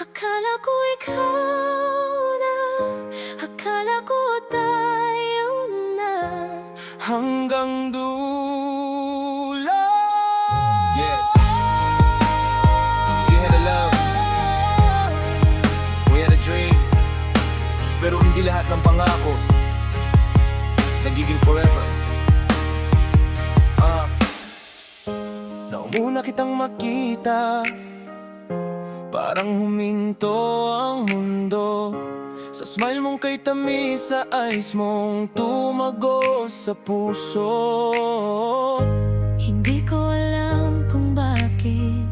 Akala ko ikaw na, akala ko tayo na. Hanggang dulo. Yeah. We had a love, we had a dream. Pero hindi lahat ng pangako nagiging forever. Naumuna kitang makita, parang huminto ang mundo. Sa smile mong kay tamis, sa eyes mong tumago sa puso. Hindi ko alam kung bakit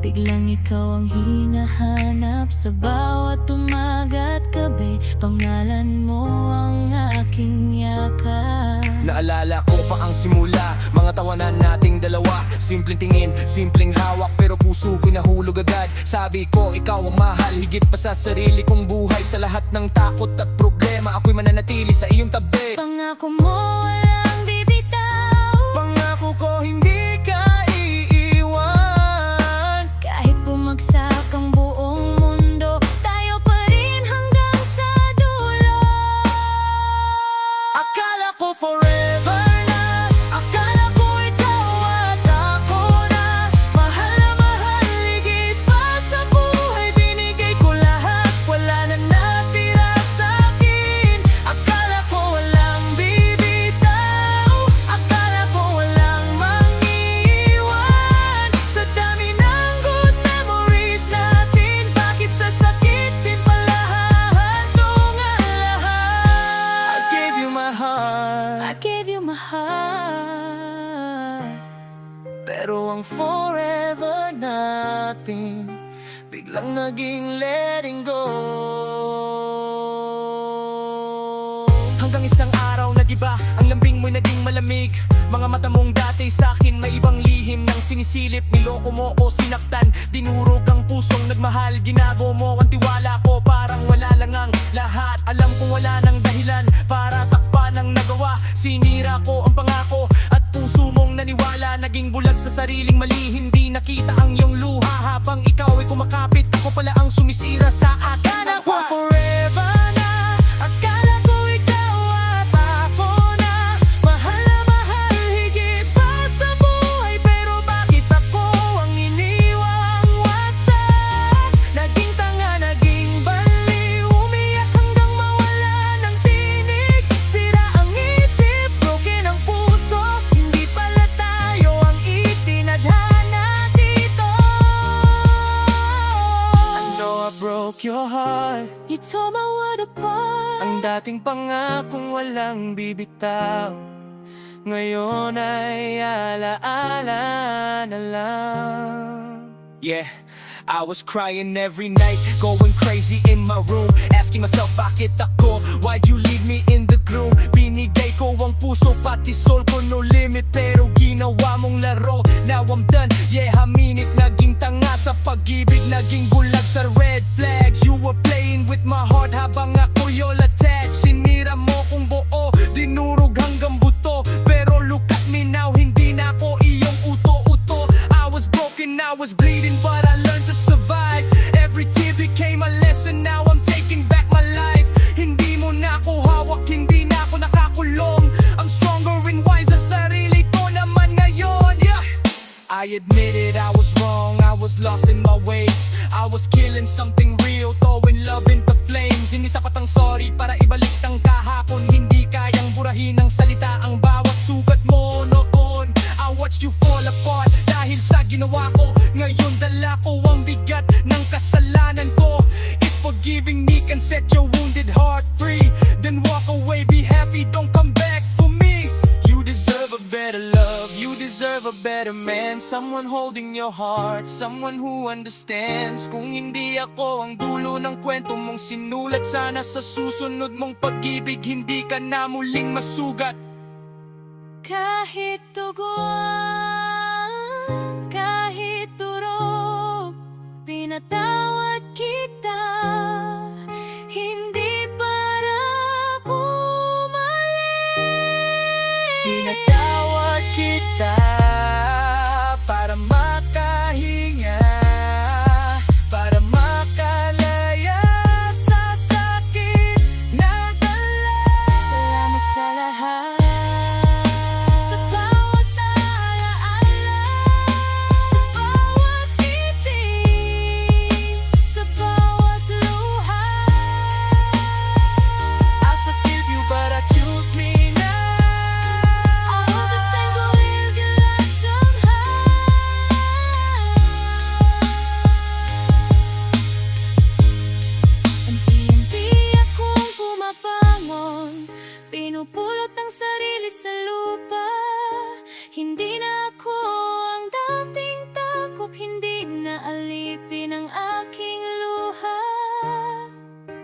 biglang ikaw ang hinahanap sa bawat umaga at gabi. Pangalan mo ang aking yakap. Naalala ko pa ang simula, mga tawanan nating dalawa. Simpleng tingin, simpleng hawak, pero puso ko'y nahulog agad. Sabi ko, ikaw ang mahal, higit pa sa sarili kong buhay. Sa lahat ng takot at problema, ako'y mananatili sa iyong tabi. Pangako mo walang bibitaw, Pangako ko hindi ka iiwan. kahit bumagsak ang buong mundo, tayo pa rin hanggang sa dulo. Akala ko forever na, akala ko ikaw at ako na. Mahal na mahal, higit pa sa buhay. Binigay ko lahat, wala na natira sa'kin. Akala ko walang bibitaw, akala ko walang mangiiwan. Sa dami ng good memories natin, bakit sa sakit din pala hahandong ang lahat? I gave you my heart, I gave you my heart, pero ang forever natin biglang naging letting go. Hanggang isang araw nag-iba, ang lambing mo'y naging malamig. Mga mata mong dati sa'kin may ibang lihim nang sinisilip. Niloko mo o sinaktan, dinurog ang pusong nagmahal. Ginago mo ang tiwala ko, parang wala lang ang lahat. Alam kong wala nang dahilan para takpan ang nagawa. Sinira ko ang pangako at puso mong naniwala. Naging bulag sa sariling mali, hindi nakita ang iyong luha. Habang ikaw ay kumakapit, ako pala ang sumisira sa akin. Ako forever na, akala ko ikaw at ako na. Mahal na mahal, higit pa sa buhay. Pero bakit ako ang iniwang wasak? Naging tanga, naging baliw, umiyak hanggang mawala ng tinig. Sira ang isip, broken ang puso, hindi pala tayo ang itinadhana dito. I know I broke your heart, you tore my world apart. ang dating pangakong walang bibitaw, ngayon ay alaala na lang. Yeah, I was crying every night, going crazy in my room, asking myself bakit ako, why'd you leave me in the gloom? Binigay ko ang puso, pati soul ko, no limit, pero ginawa mong laro. Now I'm done, yeah, haminit, naging tanga sa pag-ibig, naging bulag sa red flags. You were playing with my heart habang ako'y all attached. Sinira mo kung buo, dinurog hanggang buto, pero look at me now, hindi na ako iyong uto-uto. I was broken, I was bleeding, but I learned to survive. Every tear became a lesson, now I'm taking back my life. Hindi mo na ako hawak, hindi na ako nakakulong. I'm stronger and wiser, sarili ko naman ngayon, yeah. I admitted I was wrong, I was lost in my ways. I was killing something real, throwing love into flames. Hindi sapat ang sorry para ibalik ang kahapon. Hindi kayang burahin ng salita ang bawat sugat mo noon. I watched you fall apart dahil sa ginawa ko. Ngayon dala ko ang bigat ng kasalanan ko. If forgiving me can set your wounded heart free, then walk away, be happy, don't come back for me. You deserve a better love, you deserve a better man. Someone holding your heart, someone who understands. Kung hindi ako ang dulo ng kwento mong sinulat, sana sa susunod mong pag-ibig hindi ka na muling masugat. Kahit tuguan, kahit turog, pinatawad kita. Hindi para bumalik. Pinatawad kita para makahinga, para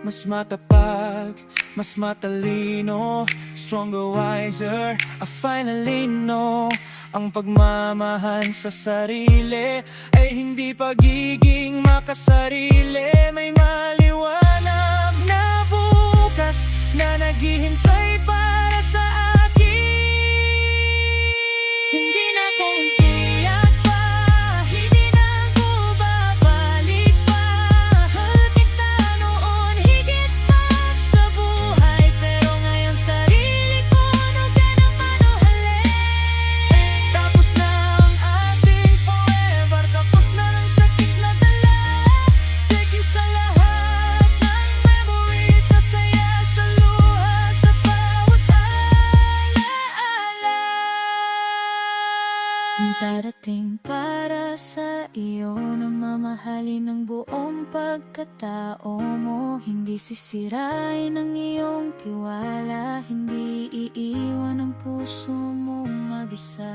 mas matapag, mas matalino, stronger, wiser, I finally know. Ang pagmamahal sa sarili ay hindi pagiging makasarili. May maliwanag na bukas na naghihintay para sa akin. Hindi na ako tiyak pa, hindi na ako babalik pa. Mahal kita noon higit pa sa buhay, pero ngayon sarili ko na ganang manuhalin. Tapos na ang ating forever, tapos na ang sakit na dala. Thank you sa lahat ng memories, sa saya, sa luha, sa bawat alaala. Ang darating para sa iyo na mamahalin ng buong pagkatao mo. Hindi sisirain ang iyong tiwala, hindi iiwan ang puso mo mag-isa.